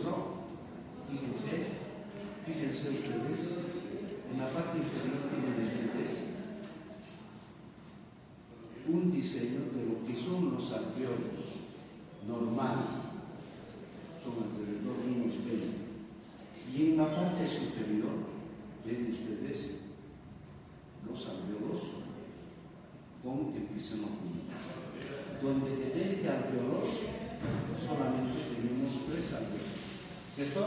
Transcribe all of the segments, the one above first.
nuestro, fíjense ustedes, en la parte inferior tienen ustedes un diseño de lo que son los alveolos normales, son alrededor de unos 20. Y en la parte superior ven ustedes los alveolos con epicenocultas, donde de 20 alveolos solamente tenemos 3 alveolos, ¿cierto?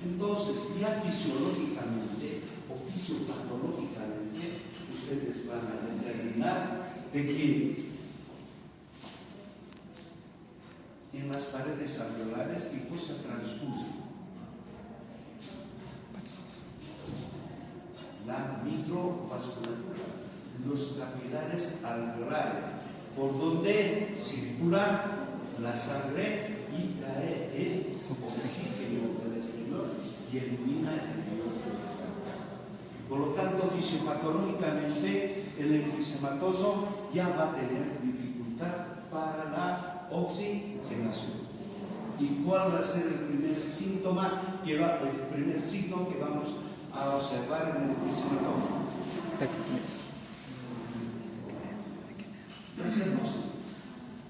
Entonces, ya fisiológicamente o fisiopatológicamente, ustedes van a determinar de que en las paredes alveolares, ¿qué cosa transcurre? La microvasculatura, los capilares alveolares, por donde circula la sangre y trae el oxígeno del exterior y elimina el dióxido. Por lo tanto, fisiopatológicamente, el enfisematoso ya va a tener dificultad para la oxigenación. ¿Y cuál va a ser el primer síntoma, el primer signo que vamos a observar en el enfisematoso?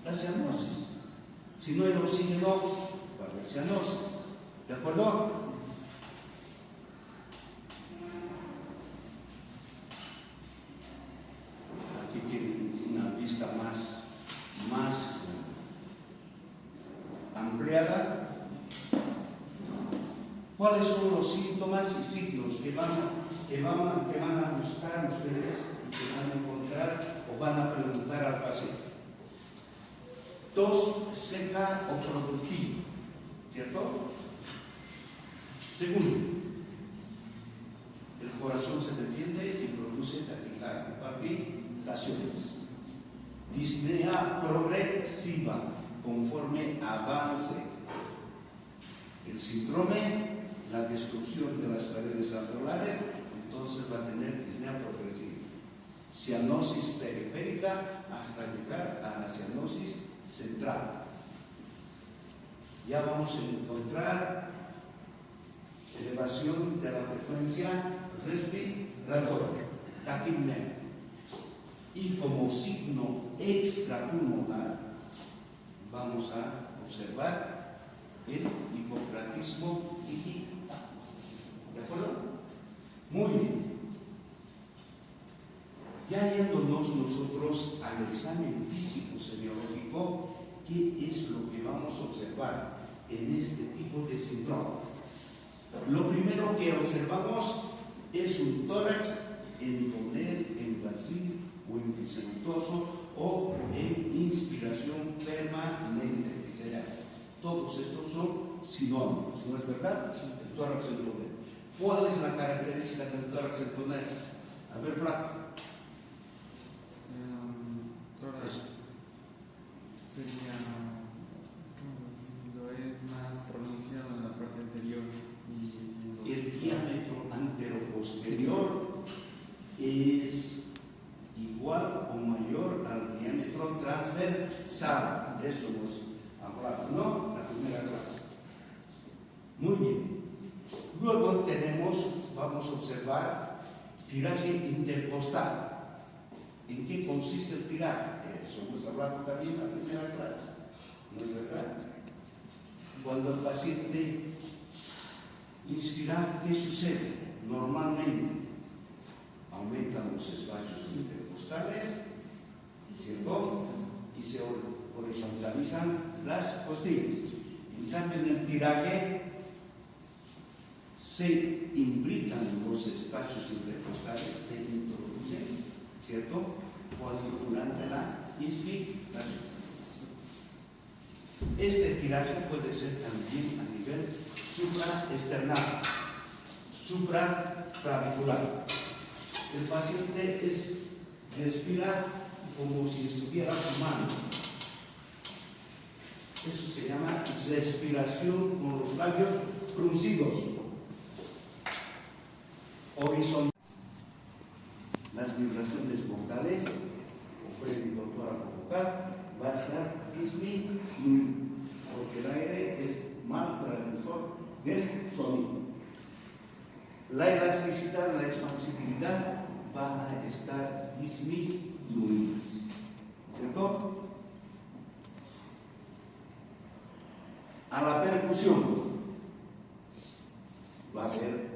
La cianosis. Si no hay oxígeno, va a haber cianosis. ¿De acuerdo? Aquí tienen una vista más ampliada. ¿Cuáles son los síntomas y signos que van a buscar ustedes y que van a encontrar o van a preguntar al paciente? Tos seca o productiva, ¿cierto? Segundo, el corazón se defiende y produce taquicardia, palpitaciones. Disnea progresiva conforme avance el síndrome, la destrucción de las paredes alveolares, entonces va a tener disnea progresiva. Cianosis periférica hasta llegar a la cianosis central. Ya vamos a encontrar elevación de la frecuencia respiratoria, taquipnea. Y como signo extrapulmonar vamos a observar el hipocratismo digital. ¿De acuerdo? Muy bien. Ya yéndonos nosotros al examen físico semiológico, ¿qué es lo que vamos a observar en este tipo de síndrome? Lo primero que observamos es un tórax en tonel, en vacío o enfisемatoso o en inspiración permanente. Todos estos son sinónimos, ¿no es verdad? El tórax en tonel. ¿Cuál es la característica del tórax en tonel? A ver, Flaco. Tórax sería, ¿cómo decirlo? Es más pronunciado en la parte anterior y el diámetro anteroposterior es igual o mayor al diámetro transversal. De eso hemos hablado, ¿no? La primera clase. Muy bien. Luego vamos a observar tiraje intercostal. ¿En qué consiste el tiraje? Eso hemos hablado también en la primera clase, ¿no es verdad? Cuando el paciente inspira, ¿qué sucede? Normalmente aumentan los espacios intercostales, ¿cierto? Y se horizontalizan las costillas. En cambio, en el tiraje se imbrican los espacios intercostales, se introducen, ¿cierto? Durante la inspiración. Este tiraje puede ser también a nivel supraesternal, supraclavicular. El paciente respira como si estuviera fumando. Eso se llama respiración con los labios fruncidos. Horizontal. Las vibraciones vocales, o puede el doctor a provocar, va a estar disminuido, porque el aire es mal transmisor del sonido. La elasticidad, la expansibilidad van a estar disminuidas, ¿cierto? A la percusión va a haber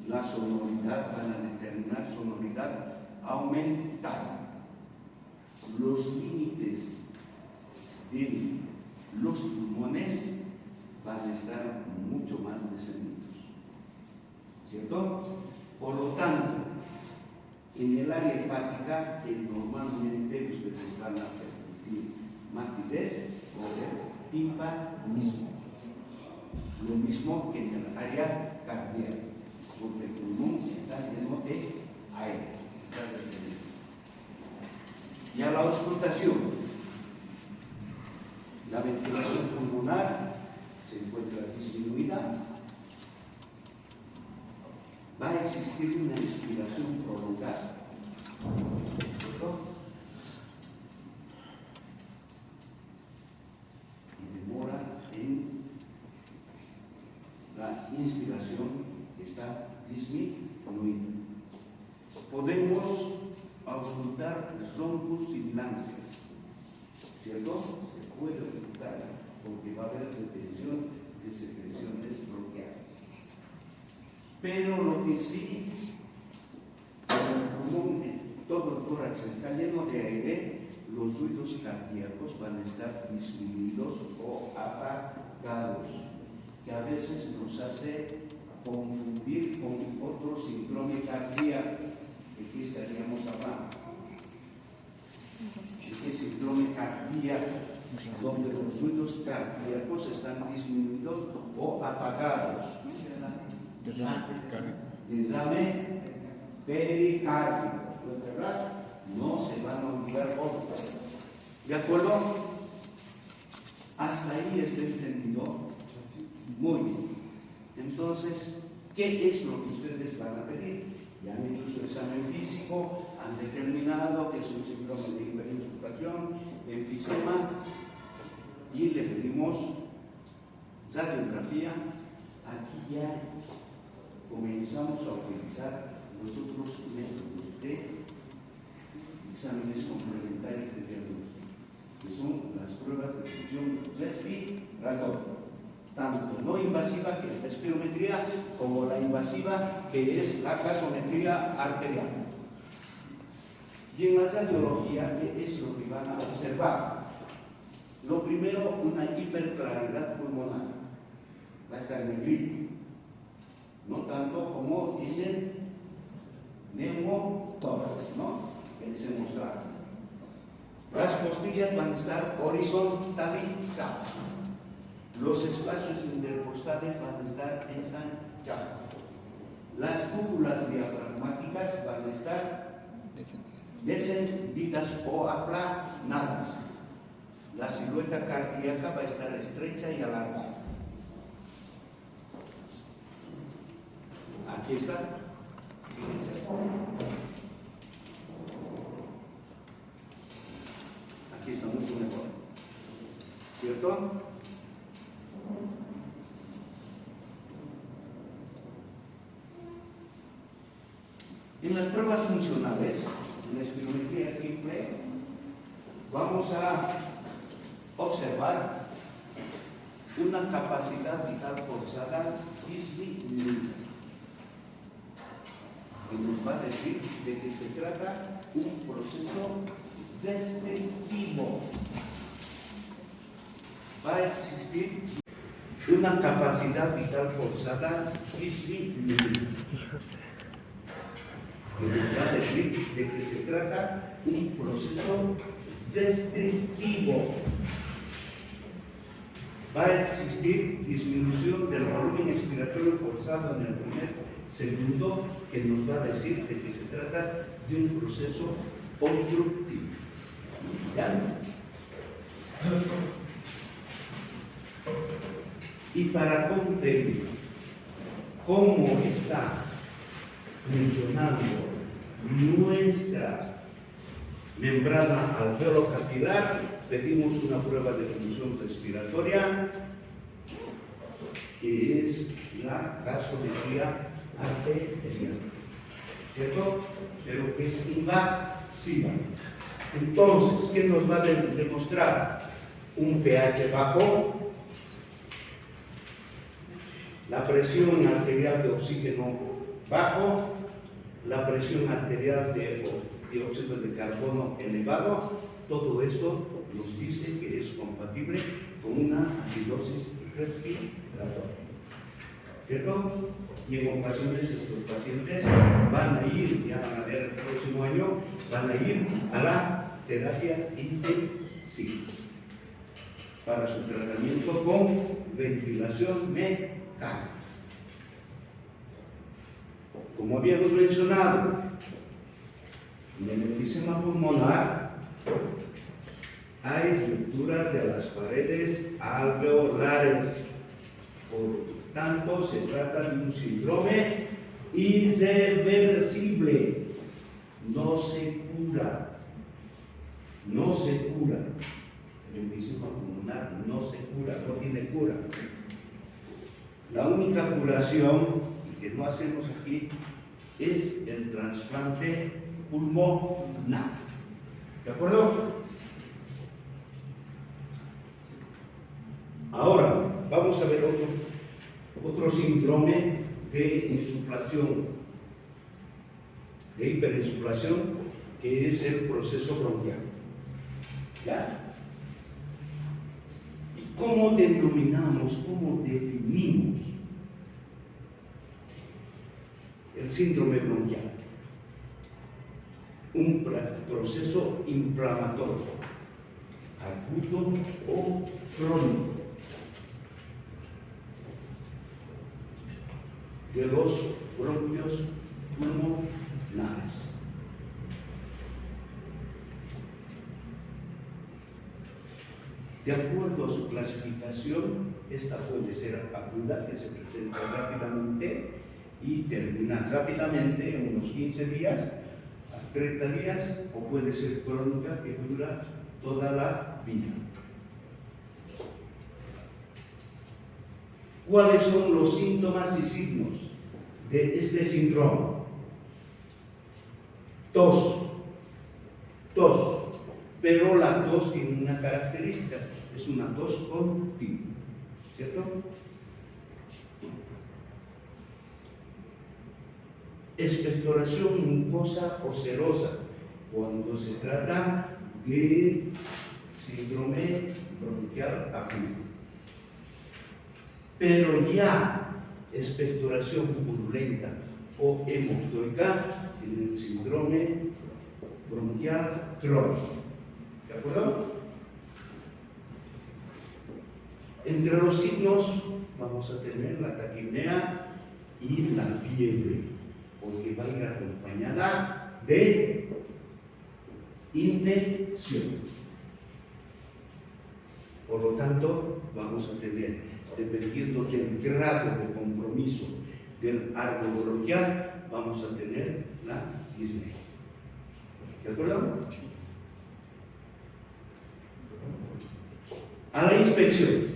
la sonoridad, van a determinar sonoridad aumentada. Los límites de los pulmones van a estar mucho más descendidos, ¿cierto? Por lo tanto, en el área hepática, que normalmente ustedes van a permitir matidez o timpanismo, lo mismo que en el área cardíaca, porque el pulmón está lleno de aire, está detenido. Y a la auscultación, la ventilación pulmonar se encuentra disminuida, va a existir una inspiración prolongada, ¿cierto? Y demora en la inspiración está disminuida. Podemos auscultar zoncos sibilantes, ¿cierto? Se puede auscultar porque va a haber retención de secreciones bronquiales. Pero lo que sí, como todo el tórax está lleno de aire, los ruidos cardíacos van a estar disminuidos o apagados, que a veces nos hace confundir con otro síndrome cardíaco. ¿De qué estaríamos hablando? Este síndrome cardíaco, donde los ruidos cardíacos están disminuidos o apagados. Derrame pericárdico, ¿verdad? No se van a olvidar otros. ¿De acuerdo? Hasta ahí está entendido. Muy bien. Entonces, ¿qué es lo que ustedes van a pedir? Ya han hecho su examen físico, han determinado que es un síndrome de hiperinsuflación, enfisema, y le pedimos radiografía. Aquí ya comenzamos a utilizar los otros métodos de exámenes complementarios de diagnóstico, que son las pruebas de función respiratoria, tanto no invasiva, que es la espirometría, como la invasiva, que es la gasometría arterial. Y en la radiología, ¿qué es lo que van a observar? Lo primero, una hiperclaridad pulmonar. Va a estar negrito, no tanto como dicen neumotórax, ¿no? Que les he mostrado. Las costillas van a estar horizontalizadas. Los espacios intercostales van a estar ensanchados. Las cúpulas diafragmáticas van a estar descendidas o aplanadas. La silueta cardíaca va a estar estrecha y alargada. Aquí está. Fíjense. Aquí está mucho mejor, ¿cierto? En las pruebas funcionales, en la espirometría simple, vamos a observar una capacidad vital forzada disminuida, que nos va a decir de que se trata un proceso descriptivo. Va a existir una capacidad vital forzada disminuida, que nos va a decir de que se trata un proceso descriptivo. Va a existir disminución del volumen expiratorio forzado en el primer segundo, que nos va a decir de que se trata de un proceso obstructivo. ¿Ya? Y para comprender cómo está funcionando nuestra membrana alveolo-capilar, pedimos una prueba de función respiratoria, que es la gasometría arterial, ¿cierto? Pero que es invasiva. Entonces, ¿qué nos va a demostrar? Un pH bajo, la presión arterial de oxígeno bajo, la presión arterial de dióxido de carbono elevado. Todo esto nos dice que es compatible con una acidosis respiratoria, ¿cierto? Y en ocasiones estos pacientes van a ir, ya van a ver el próximo año, van a ir a la terapia intensiva para su tratamiento con ventilación mecánica. Como habíamos mencionado, en el enfisema pulmonar hay ruptura de las paredes alveolares. Por tanto, se trata de un síndrome irreversible. No se cura. No se cura. El enfisema pulmonar no se cura, no tiene cura. La única curación, y que no hacemos aquí, es el trasplante pulmonar. ¿De acuerdo? Ahora, vamos a ver otro síndrome de insuflación, de hiperinsuflación, que es el proceso bronquial. ¿Ya? ¿Y cómo denominamos, cómo definimos el síndrome bronquial? Un proceso inflamatorio, agudo o crónico, de los bronquios pulmonares. De acuerdo a su clasificación, esta puede ser aguda, que se presenta rápidamente y termina rápidamente en unos 15 días, a 30 días, o puede ser crónica, que dura toda la vida. ¿Cuáles son los síntomas y signos de este síndrome? Tos, pero la tos tiene una característica, es una tos continua, ¿cierto? Expectoración mucosa o serosa, cuando se trata de síndrome bronquial agudo. Pero ya expectoración purulenta o hemoctóica en el síndrome bronquial crónico. ¿De acuerdo? Entre los signos vamos a tener la taquipnea y la fiebre, porque va a ir acompañada de infección. Por lo tanto, vamos a tener, dependiendo del grado de compromiso del árbol bronquial, vamos a tener la disnea. ¿De acuerdo? A la inspección,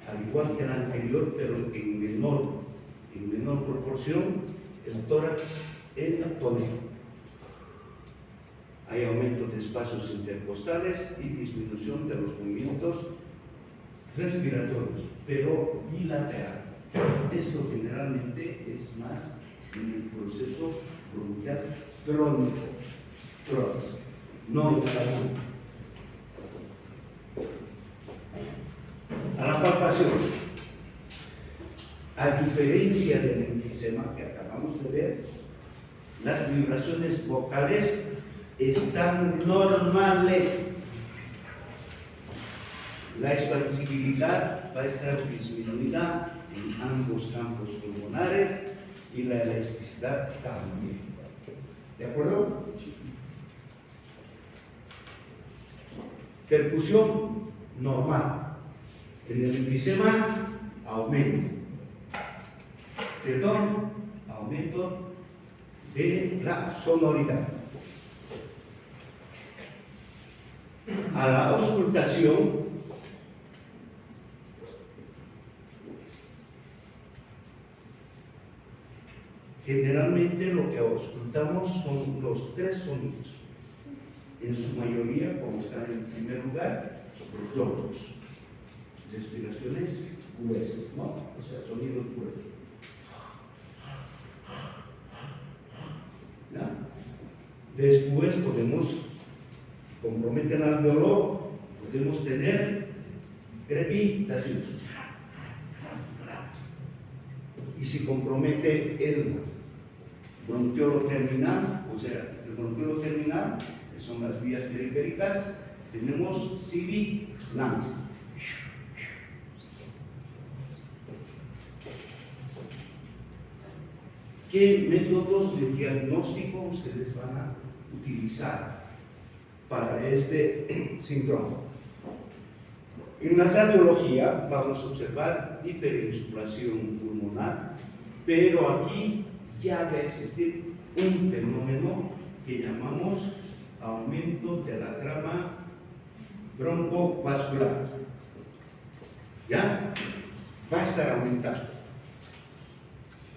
al igual que la anterior, pero en menor proporción, el tórax toneo. Hay aumento de espacios intercostales y disminución de los movimientos respiratorios, pero bilateral. Esto generalmente es más en el proceso bronquial crónico, no en el agudo. A la palpación, a diferencia del enfisema que acabamos de ver, las vibraciones vocales están normales. La expansibilidad va a estar disminuida en ambos campos pulmonares y la elasticidad también. ¿De acuerdo? Percusión normal. En el enfisema, aumento. Perdón, aumento de la sonoridad. A la auscultación, Generalmente lo que auscultamos son los tres sonidos. En su mayoría, como está en primer lugar, los sordos. Respiraciones gruesas, ¿no? O sea, sonidos gruesos. ¿Ya? Después podemos, comprometen al dolor, podemos tener crepitaciones. Y si compromete el bronquiolo terminal, o sea, el bronquiolo terminal, que son las vías periféricas, tenemos sibilancia. ¿Qué métodos de diagnóstico ustedes van a utilizar para este síndrome? En la radiología vamos a observar hiperinsuflación pulmonar, pero aquí ya va a existir un fenómeno que llamamos aumento de la trama broncovascular. ¿Ya? Va a estar aumentando.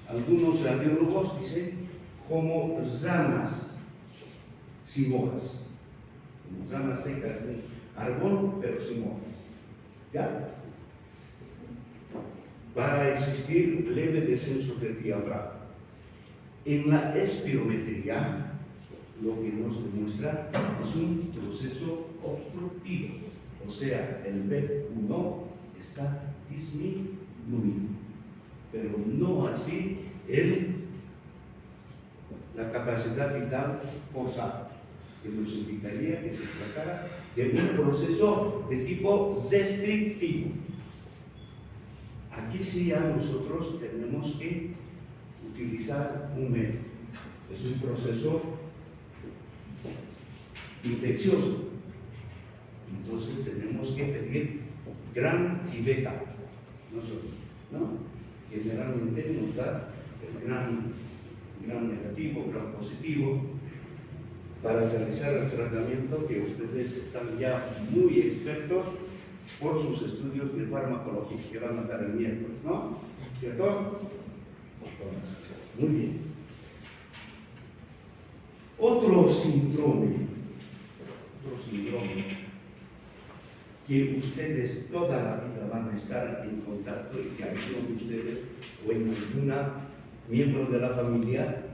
Algunos radiólogos dicen como ramas sin hojas, como ramas secas de árbol, pero sin hojas. ¿Ya? Va a existir leve descenso del diafragma. En la espirometría, lo que nos demuestra es un proceso obstructivo, o sea, el BEP1 está disminuido, pero no así la capacidad vital forzada, que nos indicaría que se tratara de un proceso de tipo restrictivo. Aquí sí ya nosotros tenemos que utilizar un método. Es un proceso infeccioso. Entonces tenemos que pedir gram y beta. Nosotros, ¿no? Generalmente nos da el gram negativo, gram positivo, para realizar el tratamiento que ustedes están ya muy expertos por sus estudios de farmacología, que van a dar el miércoles, ¿no? ¿Cierto? Muy bien. Otro síndrome que ustedes toda la vida van a estar en contacto y que alguno de ustedes o en alguna miembro de la familia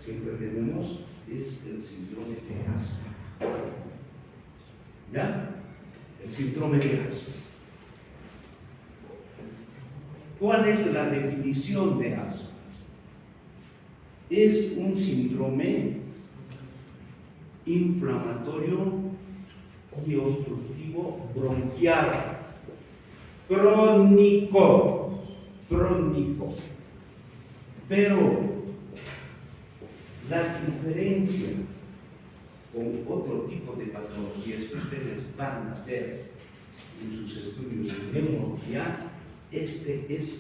siempre tenemos, es el síndrome de asma. ¿Ya? El síndrome de asma. ¿Cuál es la definición de asma? Es un síndrome inflamatorio y obstructivo bronquial crónico, pero la diferencia con otro tipo de patologías que ustedes van a ver en sus estudios de neumología, este es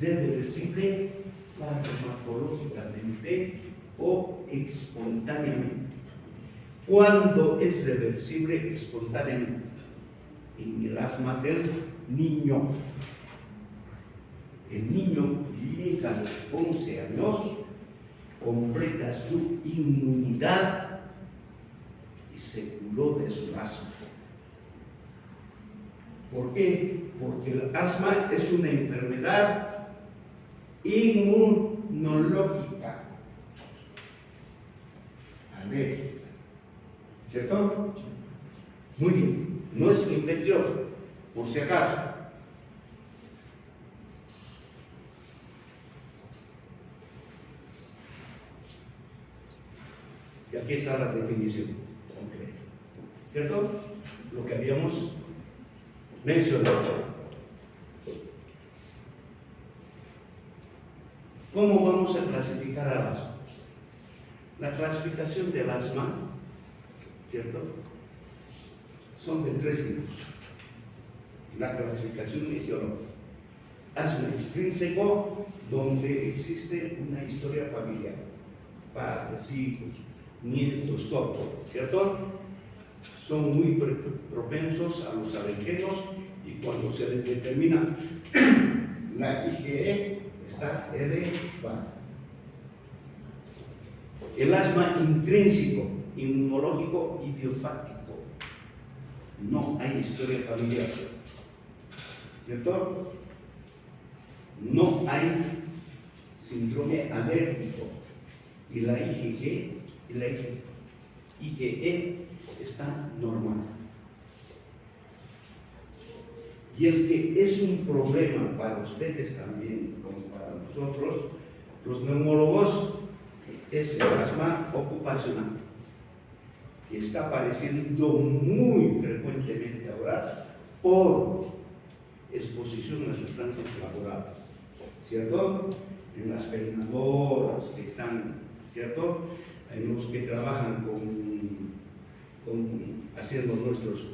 reversible farmacológicamente o espontáneamente. ¿Cuándo es reversible espontáneamente? En el asma del niño. El niño llega a los 11 años, completa su inmunidad y se curó de su asma. ¿Por qué? Porque el asma es una enfermedad inmunológica. Alérgica. ¿Cierto? Muy bien. No es infeccioso, por si acaso. Y aquí está la definición concreta. ¿Cierto? Lo que habíamos mencionado. ¿Cómo vamos a clasificar al asma? La clasificación del asma, ¿cierto? Son de 3 tipos. La clasificación etiológica. Asma extrínseco, donde existe una historia familiar. Padres, hijos, nietos, todo, ¿cierto? Son muy propensos a los alergenos y cuando se les determina la IgE, está elevada. El asma intrínseco, inmunológico y biofáctico. No hay historia familiar, ¿cierto? No hay síndrome alérgico. Y la IgG y la IgE está normal. Y el que es un problema para ustedes también, como para nosotros, los neumólogos, es el asma ocupacional, que está apareciendo muy frecuentemente ahora por exposición a sustancias laborales, ¿cierto? En las peinadoras que están, ¿cierto? En los que trabajan haciendo nuestros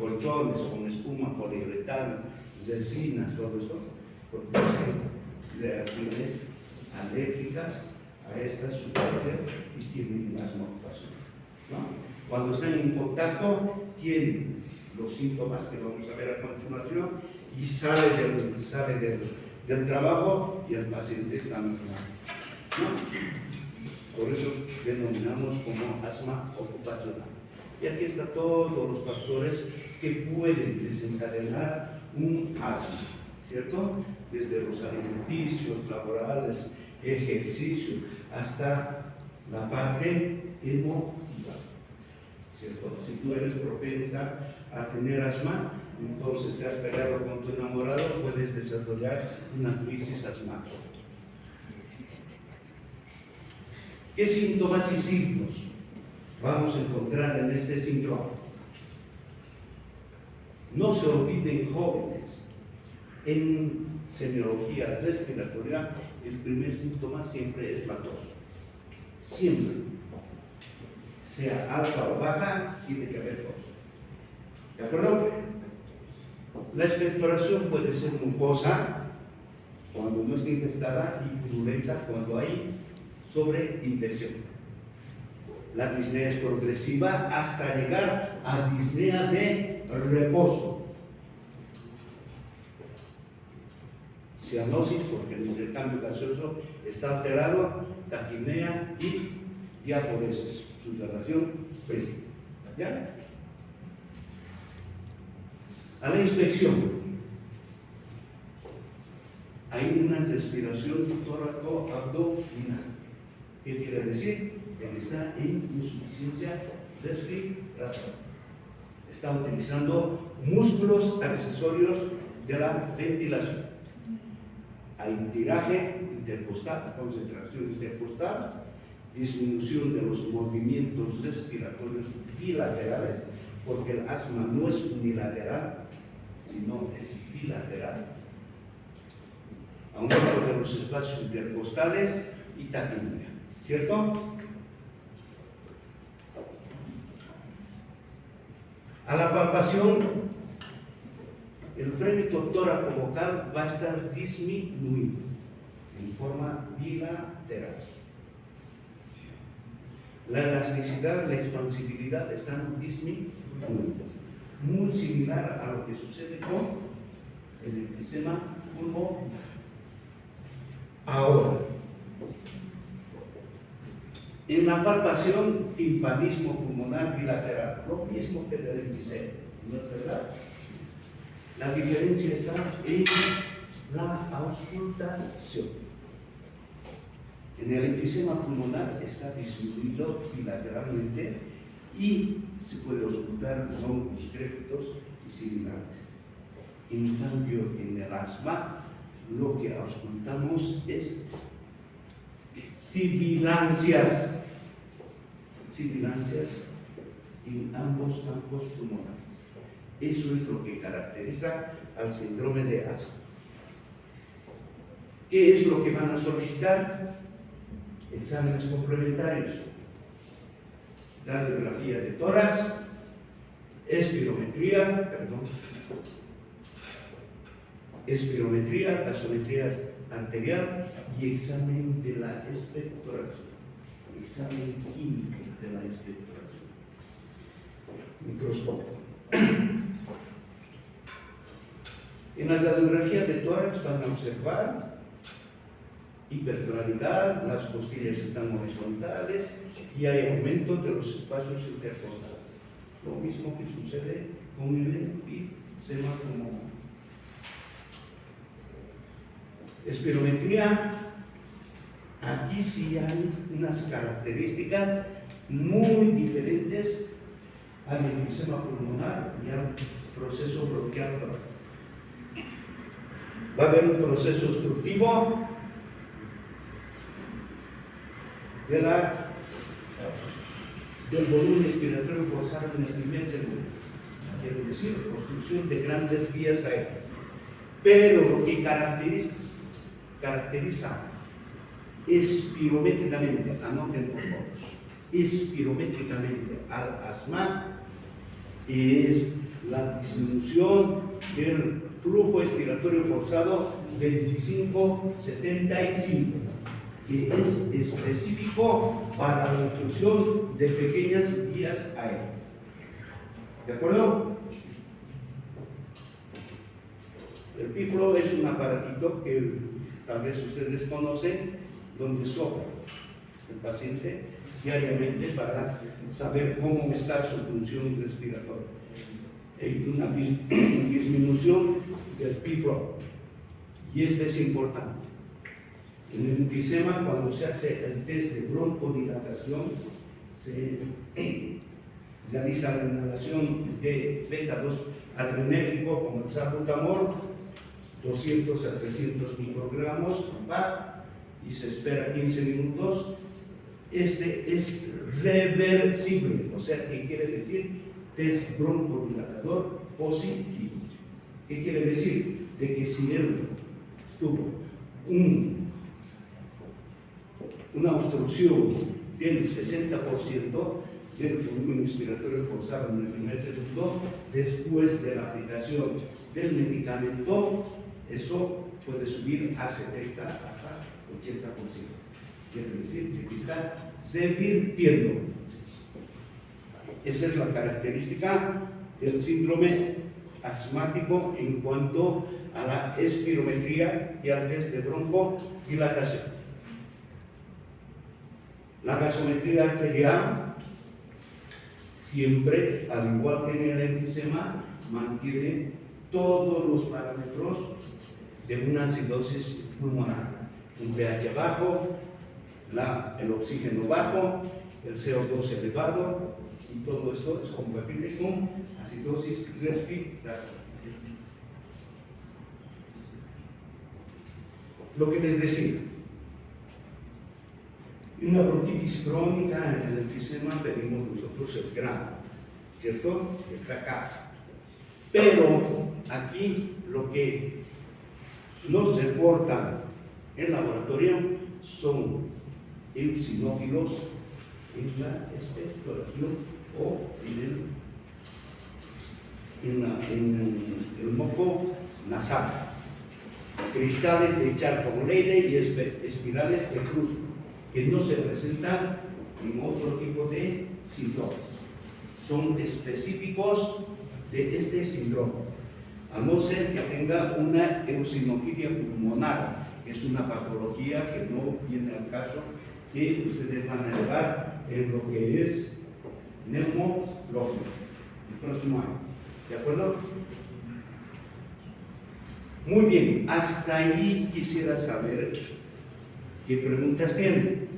colchones con espuma poliuretano, resinas, todo eso, porque hay reacciones alérgicas a estas sustancias y tienen asma ocupacional, ¿no? Cuando están en contacto, tienen los síntomas que vamos a ver a continuación y sale del trabajo y el paciente está normal, ¿no? Por eso denominamos como asma ocupacional. Y aquí están todos los factores que pueden desencadenar un asma, ¿cierto? Desde los alimenticios, laborales, ejercicio, hasta la parte emotiva, ¿cierto? Si tú eres propensa a tener asma, entonces te has peleado con tu enamorado, puedes desarrollar una crisis asmática. ¿Qué síntomas y signos vamos a encontrar en este síndrome? No se olviden, jóvenes, en semiología respiratoria, el primer síntoma siempre es la tos. Siempre. Sea alta o baja, tiene que haber tos. ¿De acuerdo? La expectoración puede ser mucosa cuando no está infectada y purulenta cuando hay sobreinfección. La disnea es progresiva hasta llegar a disnea de reposo. Cianosis, porque el intercambio gaseoso está alterado, taquipnea y diaforesis, sudoración frío. ¿Ya? A la inspección, hay una respiración tóraco-abdominal. ¿Qué quiere decir? Que está en insuficiencia respiratoria. Está utilizando músculos accesorios de la ventilación. Hay tiraje intercostal, concentración intercostal, disminución de los movimientos respiratorios bilaterales, porque el asma no es unilateral, sino es bilateral. Aumento de los espacios intercostales y taquipnea, ¿cierto? A la palpación, el frénito tóraco-vocal va a estar disminuido en forma bilateral. La elasticidad, la expansibilidad están disminuidas. Muy similar a lo que sucede con el enfisema pulmonar. Ahora, en la palpación, timpanismo pulmonar bilateral, lo mismo que del enfisema, ¿no es verdad? La diferencia está en la auscultación. En el enfisema pulmonar está disminuido bilateralmente y se puede auscultar broncos crépitos y similares. En cambio, en el asma, lo que auscultamos es sibilancias en ambos campos pulmonares. Eso es lo que caracteriza al síndrome de asma. ¿Qué es lo que van a solicitar? Exámenes complementarios. Radiografía de tórax, espirometría, gasometría arterial y examen de la expectoración. Examen químico de la expectoración. Microscopio. En la radiografía de tórax van a observar hipertonalidad, las costillas están horizontales y hay aumento de los espacios intercostales. Lo mismo que sucede con el enfisema pulmonar. Espirometría, aquí sí hay unas características muy diferentes al enfisema pulmonar y al proceso bronquial. Va a haber un proceso obstructivo del volumen respiratorio forzado en el primer segundo. Quiere decir, obstrucción de grandes vías aéreas. Pero lo que caracteriza espirométricamente, anoten por favor, espirométricamente al asma es la disminución del flujo expiratorio forzado 25-75, que es específico para la obstrucción de pequeñas vías aéreas. ¿De acuerdo? El píflo es un aparatito que tal vez ustedes conocen, donde sopla el paciente diariamente para saber cómo está su función respiratoria. Hay una disminución del píflo, y este es importante. En el enfisema, cuando se hace el test de broncodilatación, se realiza la inhalación de beta-2 adrenérgico como el salbutamol, 200 a 300 microgramos, y se espera 15 minutos. Este es reversible, o sea, ¿qué quiere decir? Test broncodilatador positivo. ¿Qué quiere decir? De que si él tuvo una obstrucción del 60% del volumen respiratorio forzado en el primer segundo, después de la aplicación del medicamento, eso puede subir a 70 hasta 80%. Quiere decir que está revirtiendo. Esa es la característica del síndrome asmático en cuanto a la espirometría y al test de broncodilatación. La gasometría arterial siempre, al igual que en el enfisema, mantiene todos los parámetros de una acidosis pulmonar. Un pH bajo, el oxígeno bajo, el CO2 elevado, y todo esto es compatible con acidosis respiratoria. Lo que les decía, una bronquitis crónica en el enfisema pedimos nosotros el grano, ¿cierto? El CACA. Pero aquí lo que nos reportan en laboratorio son eosinófilos en la expectoración o en el moco nasal, cristales de Charcot-Marie y espirales de Cruz, que no se presentan en otro tipo de síntomas. Son específicos de este síndrome, a no ser que tenga una eosinofilia pulmonar, que es una patología que no viene al caso, que ustedes van a llevar en lo que es neumología el próximo año. ¿De acuerdo? Muy bien, hasta ahí quisiera saber qué preguntas tienen.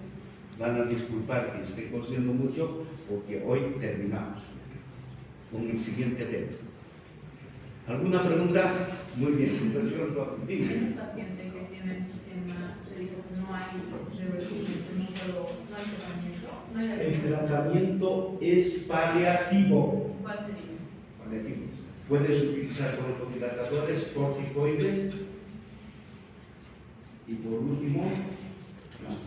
Van a disculpar que esté cosiendo mucho porque hoy terminamos con el siguiente tema. ¿Alguna pregunta? Muy bien, entonces yo lo digo. Un paciente que tiene sistema, se dice que no hay reversible, no hay tratamiento. No hay El tratamiento es paliativo. ¿Cuál te digo? Paliativo. Puedes utilizar broncodilatadores, corticoides y por último, las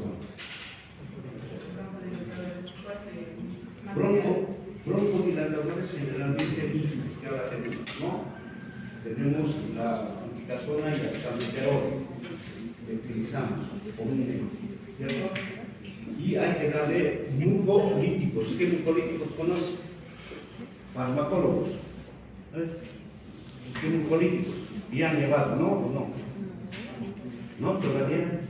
broncodilatadores generalmente ya la tenemos, ¿no? Tenemos la fluticasona y la salmeterol que utilizamos comúnmente, ¿cierto? Y hay que darle mucolíticos. ¿Qué mucolíticos conocen? Farmacólogos. ¿Qué mucolíticos? Y han llevado, ¿no? ¿O no? ¿No? ¿Todavía?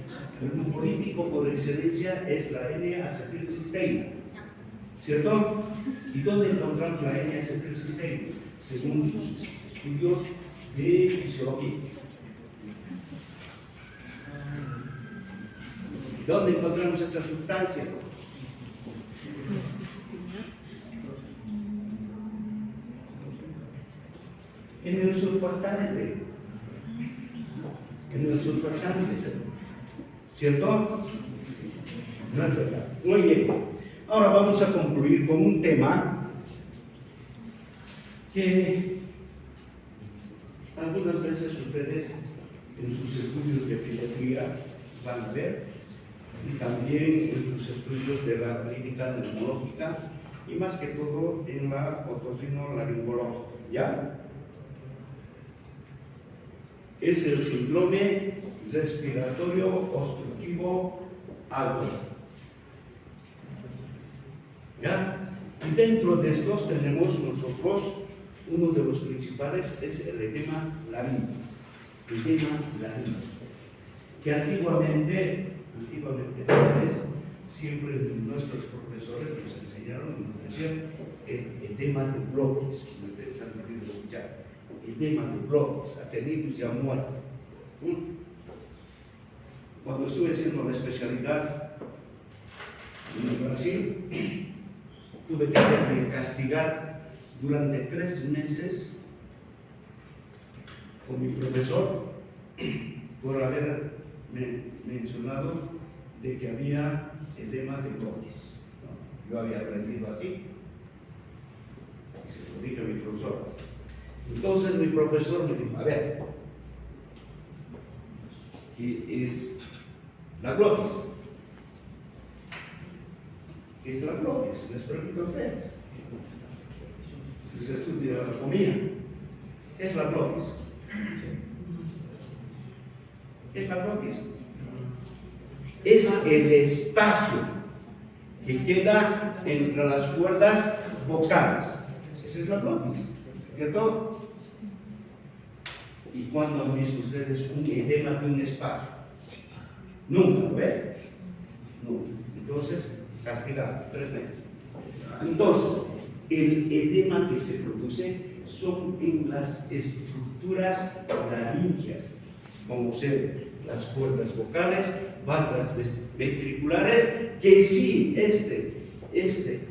termopolítico por excelencia es la N-acetilcisteína, ¿cierto? ¿Y dónde encontramos la N-acetilcisteína? Según sus estudios de fisiología. ¿Dónde encontramos esta sustancia? En el surfactante. En el surfactante. ¿Cierto? No es verdad. Muy bien. Ahora vamos a concluir con un tema que algunas veces ustedes en sus estudios de pediatría van a ver, y también en sus estudios de la clínica neumológica y más que todo en la otorrinolaringología. ¿Ya? Es el síndrome respiratorio obstructivo agudo. ¿Ya? Y dentro de estos tenemos nosotros, uno de los principales es el edema laríngeo. Edema laríngeo. Que antiguamente siempre nuestros profesores nos enseñaron, nos decían el edema de glotis, que ustedes han podido escuchar. Edema de glotis, Atenilus ya muerto. Cuando estuve haciendo la especialidad en el Brasil, tuve que hacerme castigar durante 3 meses con mi profesor por haberme mencionado de que había edema de glotis. ¿No? Yo había aprendido así y se lo dije a mi profesor. Entonces mi profesor me dijo, a ver, ¿qué es la glotis? ¿Qué es la glotis? Les pregunto a ustedes. Les estudio anatomía. ¿Qué es la glotis? ¿Qué es la glotis? Es el espacio que queda entre las cuerdas vocales. Esa es la glotis, ¿cierto? ¿Y cuándo han visto ustedes un edema de un espacio? Nunca, ¿ven? Nunca. Entonces, castigado, 3 meses. Entonces, el edema que se produce son en las estructuras laríngeas, como ser las cuerdas vocales, bandas ventriculares, que sí, este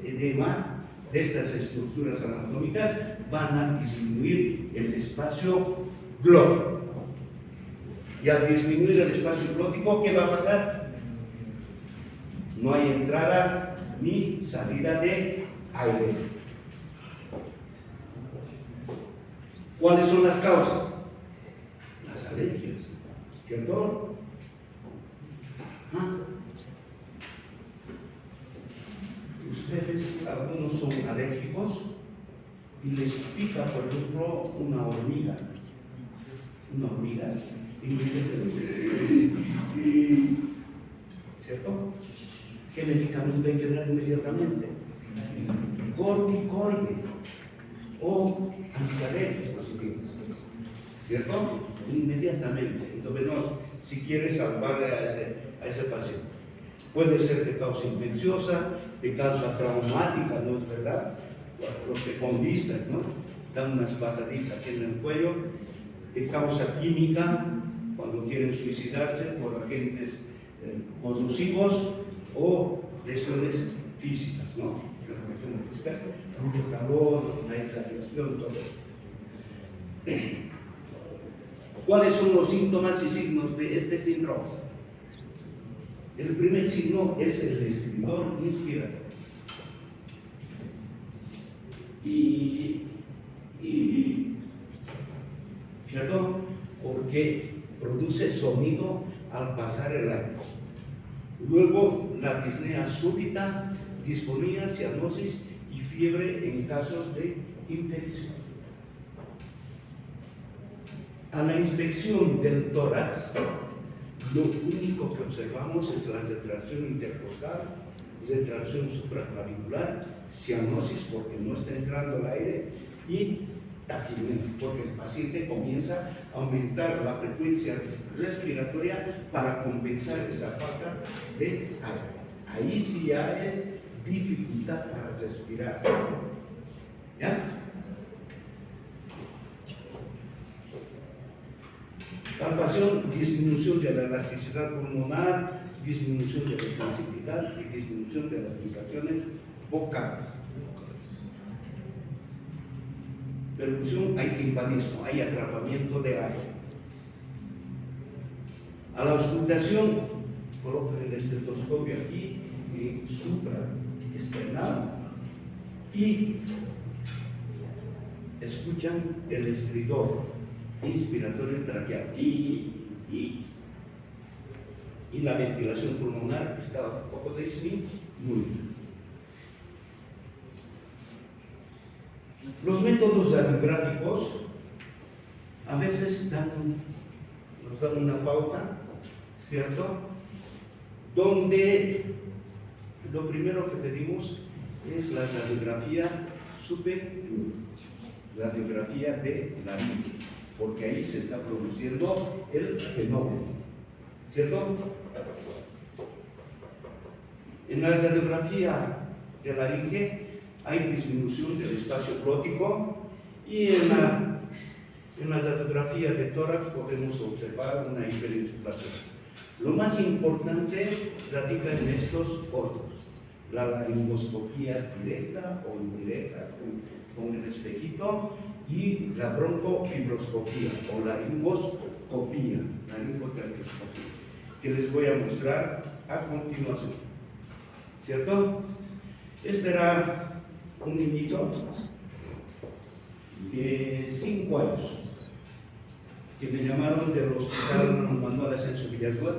edema de estas estructuras anatómicas van a disminuir el espacio glótico. Y al disminuir el espacio glótico, ¿qué va a pasar? No hay entrada ni salida de aire. ¿Cuáles son las causas? Las alergias, ¿cierto? Ustedes, algunos son alérgicos y les pica, por ejemplo, una hormiga, ¿cierto? ¿Qué medicamento hay que dar inmediatamente? Corticoide o antialérgicos, ¿cierto? Inmediatamente, endovenoso, si quieres salvarle a ese paciente. Puede ser de causa infecciosa, de causa traumática, ¿no es verdad? Los tecondistas, ¿no? Dan unas pataditas aquí en el cuello, de causa química, cuando quieren suicidarse por agentes corrosivos o lesiones físicas, ¿no? Mucho calor, una exageración, todo eso. ¿Cuáles son los síntomas y signos de este síndrome? El primer signo es el estridor inspiratorio. ¿Cierto? Porque produce sonido al pasar el aire. Luego, la disnea súbita, disfonía, cianosis y fiebre en casos de infección. A la inspección del tórax, lo único que observamos es la retracción intercostal, retracción supraclavicular, cianosis porque no está entrando el aire y taquímetro, porque el paciente comienza a aumentar la frecuencia respiratoria para compensar esa falta de aire. Ahí sí ya es dificultad para respirar. ¿Ya? Palpación, disminución de la elasticidad pulmonar, disminución de la expansividad y disminución de las vibraciones vocales. Percusión, hay timpanismo, hay atrapamiento de aire. A la auscultación, colocan el estetoscopio aquí en supraesternal y escuchan el estridor inspiratorio traqueal y la ventilación pulmonar está un poco disminuida. Los métodos radiográficos a veces nos dan una pauta, ¿cierto? Donde lo primero que pedimos es la radiografía superior, radiografía de laringe, porque ahí se está produciendo el fenómeno, ¿cierto? En la radiografía de laringe hay disminución del espacio glótico y en la radiografía de tórax podemos observar una hiperinsuflación. Lo más importante radica en estos otros: la laringoscopía directa o indirecta con el espejito y la broncofibroscopía o laringoscopía, que les voy a mostrar a continuación, ¿cierto? Este era un niñito de 5 años que me llamaron del hospital Manuel Ascenso Villazuel,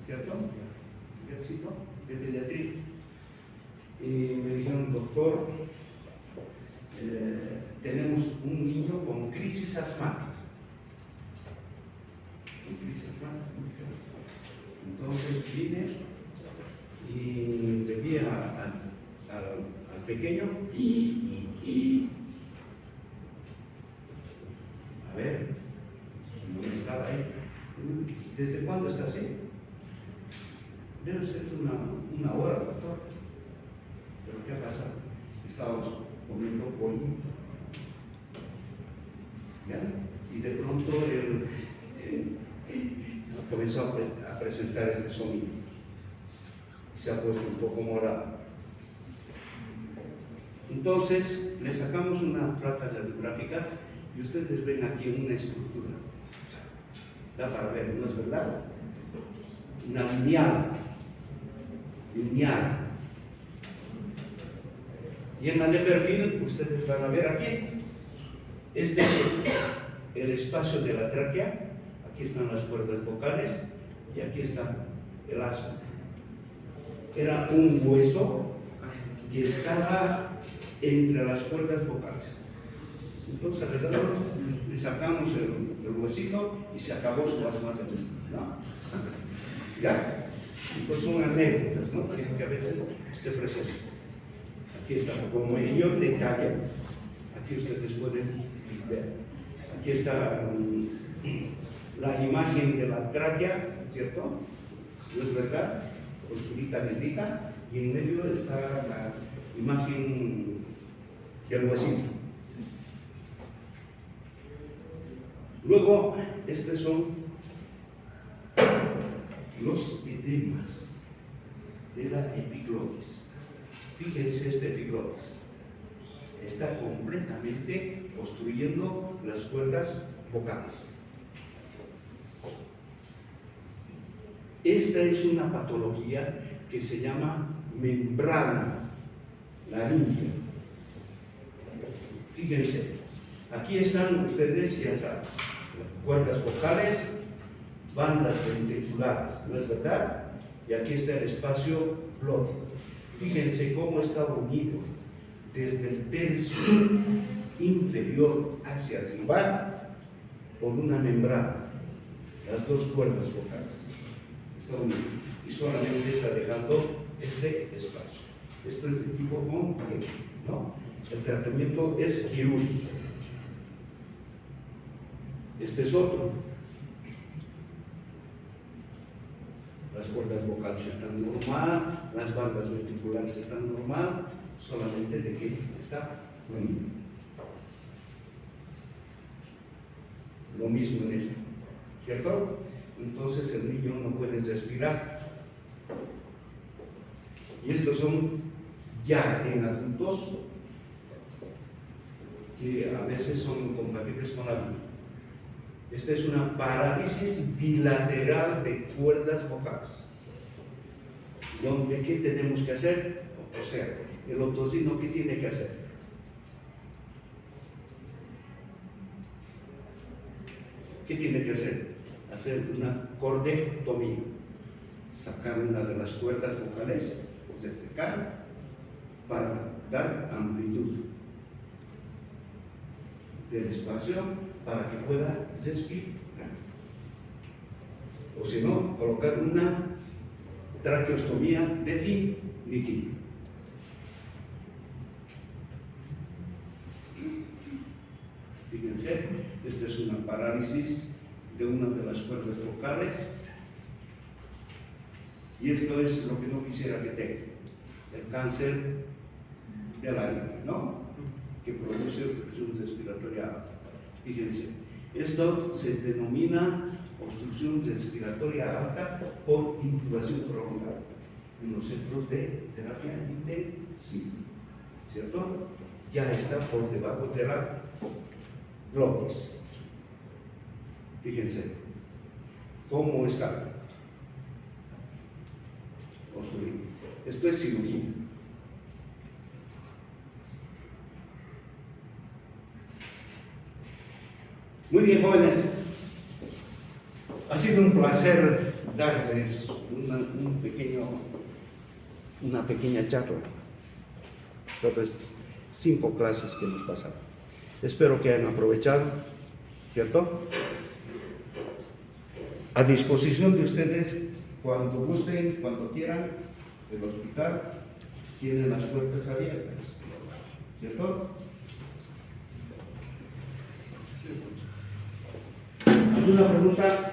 ¿cierto? De pediatría. Y me dijeron: doctor, tenemos un niño con crisis asmática. Entonces vine y le vi al pequeño a ver, no estaba ahí. ¿Desde cuándo está así? Debe ser una hora, doctor. ¿Pero qué ha pasado? Estábamos comiendo pollito, ¿ya? Y de pronto él comenzó a presentar este sonido y se ha puesto un poco morado. Entonces le sacamos una placa radiográfica y ustedes ven aquí una estructura, da para ver, ¿no es verdad? Una lineal. Y en la de perfil ustedes van a ver aquí, este es el espacio de la tráquea, aquí están las cuerdas vocales y aquí está el asma. Era un hueso que estaba entre las cuerdas vocales. Entonces le sacamos el huesito y se acabó su asma. ¿No? ¿Ya? Entonces son anécdotas, ¿no? Que a veces se presentan. Aquí está, como mayor detalle, aquí ustedes pueden ver. Aquí está la imagen de la tráquea, ¿cierto? ¿No es verdad? Oscurita, negrita, y en medio está la imagen del huesito. Luego, estos son los edemas de la epiglotis. Fíjense, este epiglotis está completamente obstruyendo las cuerdas vocales. Esta es una patología que se llama membrana laríngea. Fíjense, aquí están ustedes, ya saben, cuerdas vocales, bandas ventriculares, ¿no es verdad? Y aquí está el espacio glótico. Fíjense cómo está unido desde el tercio inferior hacia arriba por una membrana, las dos cuerdas vocales. Está unido y solamente está dejando este espacio. Esto es de tipo complejo, ¿no? El tratamiento es quirúrgico. Este es otro. Las cuerdas vocales están normal, las bandas ventriculares están normal, solamente de que está bonito. Lo mismo en esto, ¿cierto? Entonces el niño no puede respirar. Y estos son ya en adultos que a veces son incompatibles con la vida. Esta es una parálisis bilateral de cuerdas vocales. ¿Dónde qué tenemos que hacer? O sea, el otorrino, ¿qué tiene que hacer? ¿Qué tiene que hacer? Hacer una cordectomía. Sacar una de las cuerdas vocales, desde acá, para dar amplitud del espacio para que pueda respirar. O si no, colocar una traqueostomía definitiva. Fíjense, esta es una parálisis de una de las cuerdas vocales. Y esto es lo que no quisiera que tenga, el cáncer de la laringe, ¿no? Que produce obstrucción respiratoria alta. Fíjense, esto se denomina obstrucción respiratoria alta por intubación prolongada en los centros de terapia intensiva, ¿cierto? Ya está por debajo de la glotis. Fíjense, ¿cómo está? Obstruido. Esto es cirugía. Muy bien, jóvenes. Ha sido un placer darles una pequeña charla. Todas 5 clases que hemos pasado. Espero que hayan aprovechado, ¿cierto? A disposición de ustedes, cuando gusten, cuando quieran, el hospital tiene las puertas abiertas, ¿cierto? ¿Alguna pregunta?